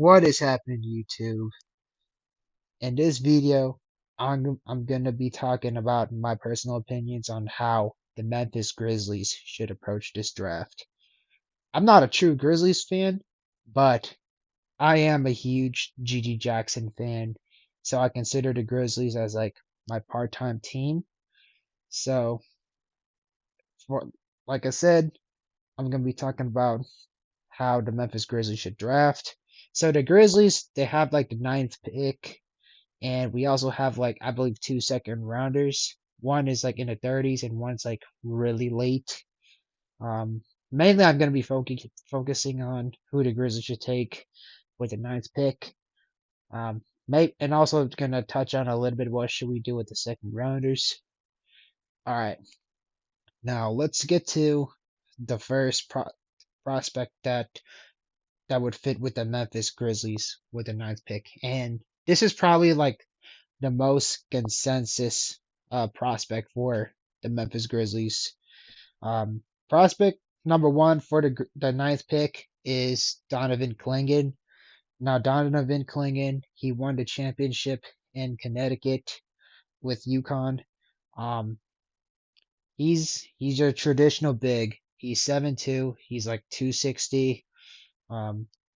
What is happening, YouTube? In this video, I'm gonna be talking about my personal opinions on how the Memphis Grizzlies should approach this draft. I'm not a true Grizzlies fan, but I am a huge Gigi Jackson fan, so I consider the Grizzlies as like my part-time team. So, for like I said, I'm gonna be talking about how the Memphis Grizzlies should draft. So the Grizzlies, they have like the ninth pick. And we also have like I believe two second rounders. One is like in the 30s and one's like really late. Um, Mainly I'm gonna be focusing on who the Grizzlies should take with the ninth pick. And also gonna touch on a little bit what should we do with the second rounders. All right, now let's get to the first prospect that would fit with the Memphis Grizzlies with the ninth pick, and this is probably like the most consensus prospect for the Memphis Grizzlies. Prospect number one for the ninth pick is Donovan Clingan. Now, Donovan Clingan, he won the championship in Connecticut with UConn. Um, he's a traditional big. He's 7'2". He's like 260.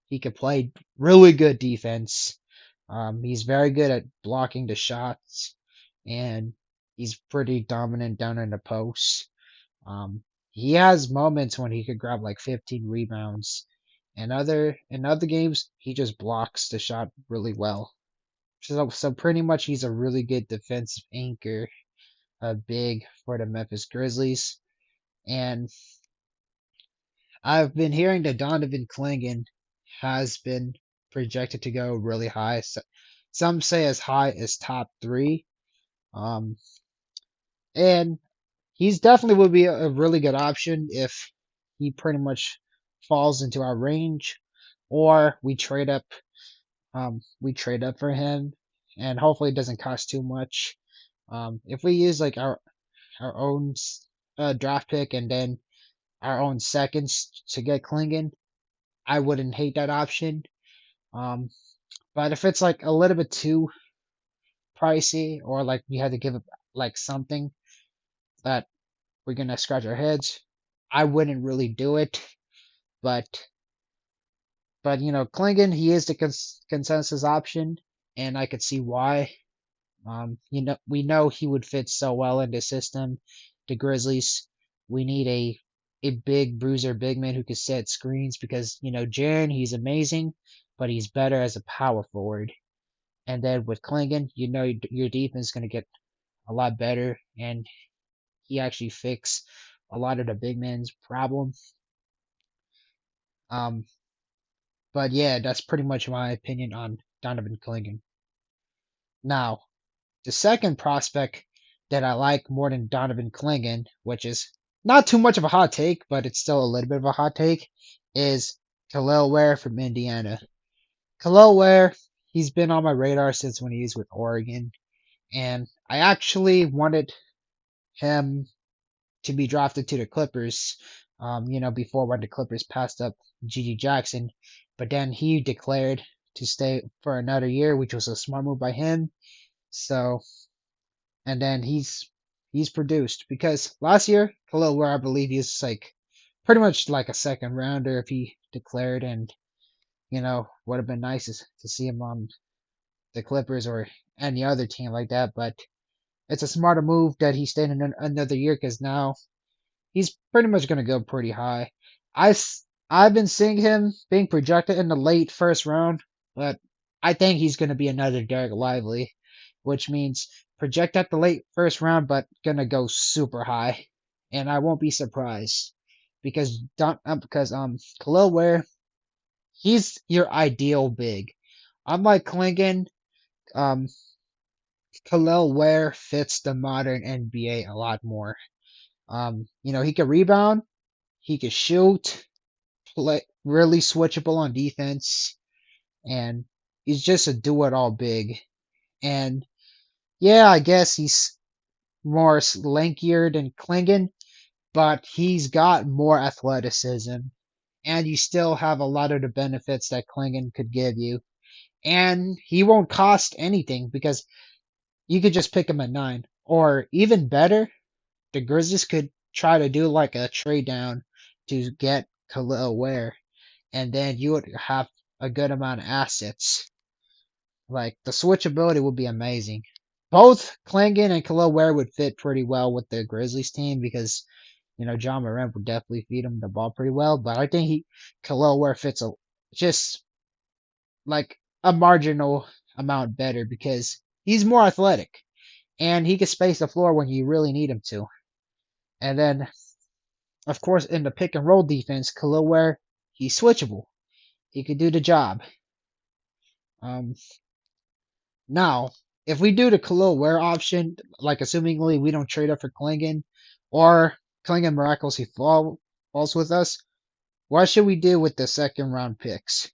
He could play really good defense. He's very good at blocking the shots, and he's pretty dominant down in the post. Um, he has moments when he could grab like 15 rebounds, and in other games he just blocks the shot really well. So pretty much he's a really good defensive anchor, big for the Memphis Grizzlies. And I've been hearing that Donovan Clingan has been projected to go really high. So, some say as high as top three. Um, and he's definitely would be a really good option if he pretty much falls into our range, or we trade up for him, and hopefully it doesn't cost too much. If we use like our own draft pick and then our own seconds to get Klingon, I wouldn't hate that option. Um, but if it's like a little bit too pricey, or like we had to give up like something that we're gonna scratch our heads, I wouldn't really do it. But Klingon, he is the consensus option, and I could see why. We know he would fit so well in the system. The Grizzlies, we need a big bruiser, big man who can set screens because Jaren, he's amazing, but he's better as a power forward. And then with Klingon, your defense is gonna get a lot better, and he actually fixed a lot of the big man's problem. Um, but yeah, that's pretty much my opinion on Donovan Klingon. Now, the second prospect that I like more than Donovan Clingan, which is not too much of a hot take, but it's still a little bit of a hot take, is Khalil Ware from Indiana. Khalil Ware, he's been on my radar since when he was with Oregon, and I actually wanted him to be drafted to the Clippers, before when the Clippers passed up Gigi Jackson, but then he declared to stay for another year, which was a smart move by him. So and then he's produced because last year Khalil Ware, I believe he's like pretty much like a second rounder if he declared, and would have been nice to see him on the Clippers or any other team like that. But it's a smarter move that he stayed in another year because now he's pretty much gonna go pretty high. I've been seeing him being projected in the late first round, but I think he's gonna be another Derek Lively, which means project at the late first round, but gonna go super high, and I won't be surprised because Khalil Ware, he's your ideal big. Unlike Klingon, um Khalil Ware fits the modern NBA a lot more. He can rebound, he can shoot, play really switchable on defense, and he's just a do-it-all big. And yeah, I guess he's more lankier than Klingon, but he's got more athleticism, and you still have a lot of the benefits that Klingon could give you. And he won't cost anything because you could just pick him at 9. Or even better, the Grizzlies could try to do like a trade down to get Khalil Ware, and then you would have a good amount of assets. Like the switchability would be amazing. Both Klingon and Khalil Ware would fit pretty well with the Grizzlies team because John Morant would definitely feed him the ball pretty well. But I think Khalil Ware fits just like a marginal amount better because he's more athletic and he can space the floor when you really need him to. And then, of course, in the pick and roll defense, Khalil Ware, he's switchable. He could do the job. Um, Now, if we do the Khalil Ware option, like assumingly we don't trade up for Klingon, or Klingon miraculously falls with us, what should we do with the second round picks?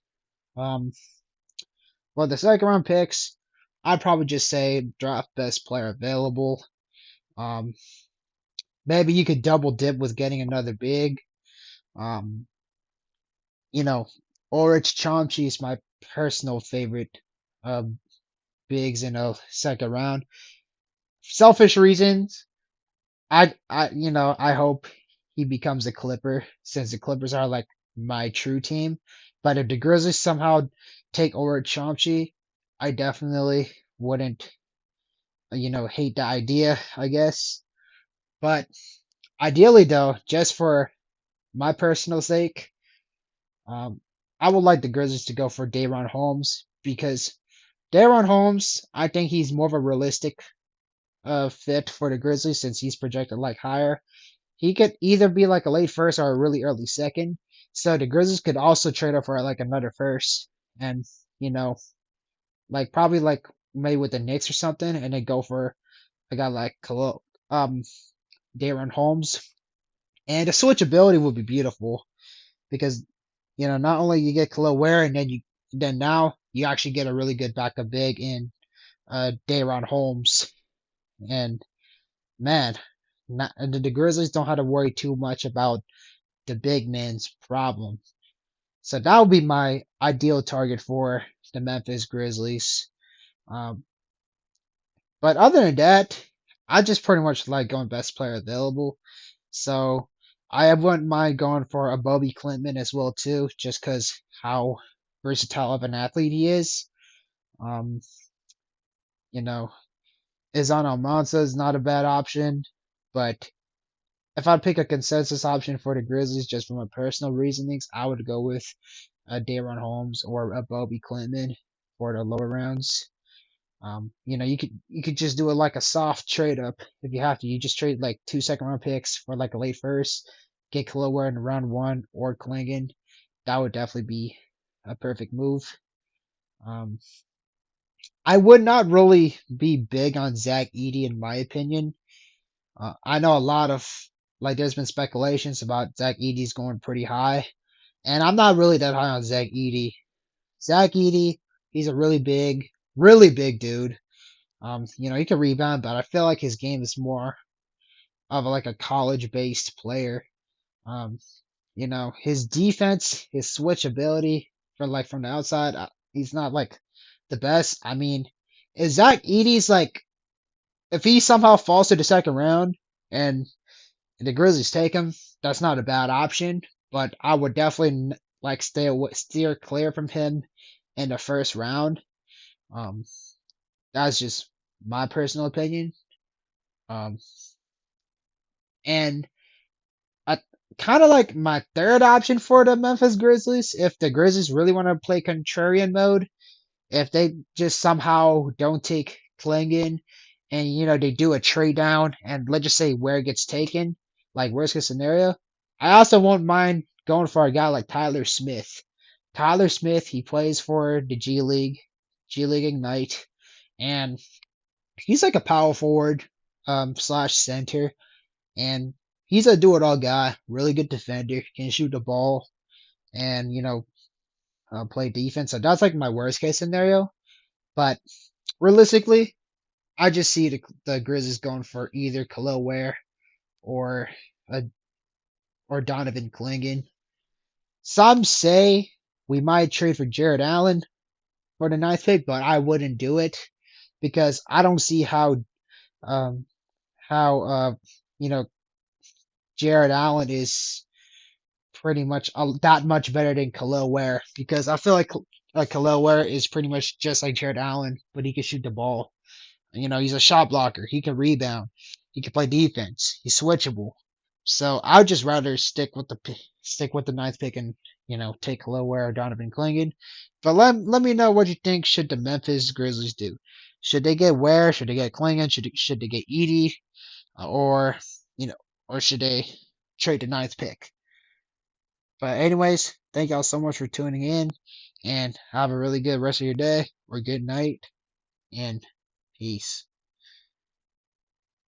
Um, well, the second round picks, I'd probably just say draft best player available. Um, Maybe you could double dip with getting another big. Um, you know, Orich Chomchi is my personal favorite uh, bigs in a second round. Selfish reasons, I hope he becomes a Clipper since the Clippers are like my true team. But if the Grizzlies somehow take over Chomchi, I definitely wouldn't, hate the idea, I guess. But ideally, though, just for my personal sake, um, I would like the Grizzlies to go for Daron Holmes because Daron Holmes, I think he's more of a realistic fit for the Grizzlies since he's projected like higher. He could either be like a late first or a really early second. So the Grizzlies could also trade up for like another first and, you know, like probably like maybe with the Knicks or something and then go for a guy like Daron Holmes. And the switchability would be beautiful because, not only you get Khalil Ware and then now you actually get a really good backup big in Daron Holmes. And man, the Grizzlies don't have to worry too much about the big man's problem. So that would be my ideal target for the Memphis Grizzlies. Um, but other than that, I just pretty much like going best player available. So I wouldn't mind going for a Bobby Clinton as well too, just because how versatile of an athlete he is. Um, you know, Izan Almanza is not a bad option, but if I'd pick a consensus option for the Grizzlies just from my personal reasonings, I would go with Daron Holmes or a Bobby Clinton for the lower rounds. You could just do it like a soft trade up if you have to. You just trade like 2 second round picks for like a late first, get Khalil Ware in round 1 or Klingon. That would definitely be a perfect move. Um, I would not really be big on Zach Edey in my opinion. I know a lot of like there's been speculations about Zach Edey's going pretty high, and I'm not really that high on Zach Edey. Zach Edey, he's a really big dude. He can rebound, but I feel like his game is more of like a college-based player. Um, his defense, his switch ability for like from the outside, he's not like the best. I mean, is Zach Edey's like if he somehow falls to the second round and the Grizzlies take him, that's not a bad option. But I would definitely like steer clear from him in the first round. Um, that's just my personal opinion. Um, and I kind of like my third option for the Memphis Grizzlies. If the Grizzlies really want to play contrarian mode, if they just somehow don't take Klingon and they do a trade down and let's just say where it gets taken, like worst case scenario, I also won't mind going for a guy like Tyler Smith. Tyler Smith, he plays for the G League Ignite, and he's like a power forward slash center, and he's a do it all guy, really good defender, can shoot the ball, and play defense. So that's like my worst case scenario. But realistically, I just see the Grizzlies going for either Khalil Ware or a, or Donovan Klingon. Some say we might trade for Jared Allen for the ninth pick, but I wouldn't do it because I don't see um how you know Jared Allen is pretty much that much better than Khalil Ware because I feel like Khalil Ware is pretty much just like Jared Allen, but he can shoot the ball. He's a shot blocker. He can rebound. He can play defense. He's switchable. So I'd just rather stick with the ninth pick and take Khalil Ware or Donovan Clingan. But let me know what you think. Should the Memphis Grizzlies do? Should they get Ware? Should they get Clingan? Should they get Edie? Or you know, or should they trade the ninth pick? But anyways, thank y'all so much for tuning in, and have a really good rest of your day or good night, and peace.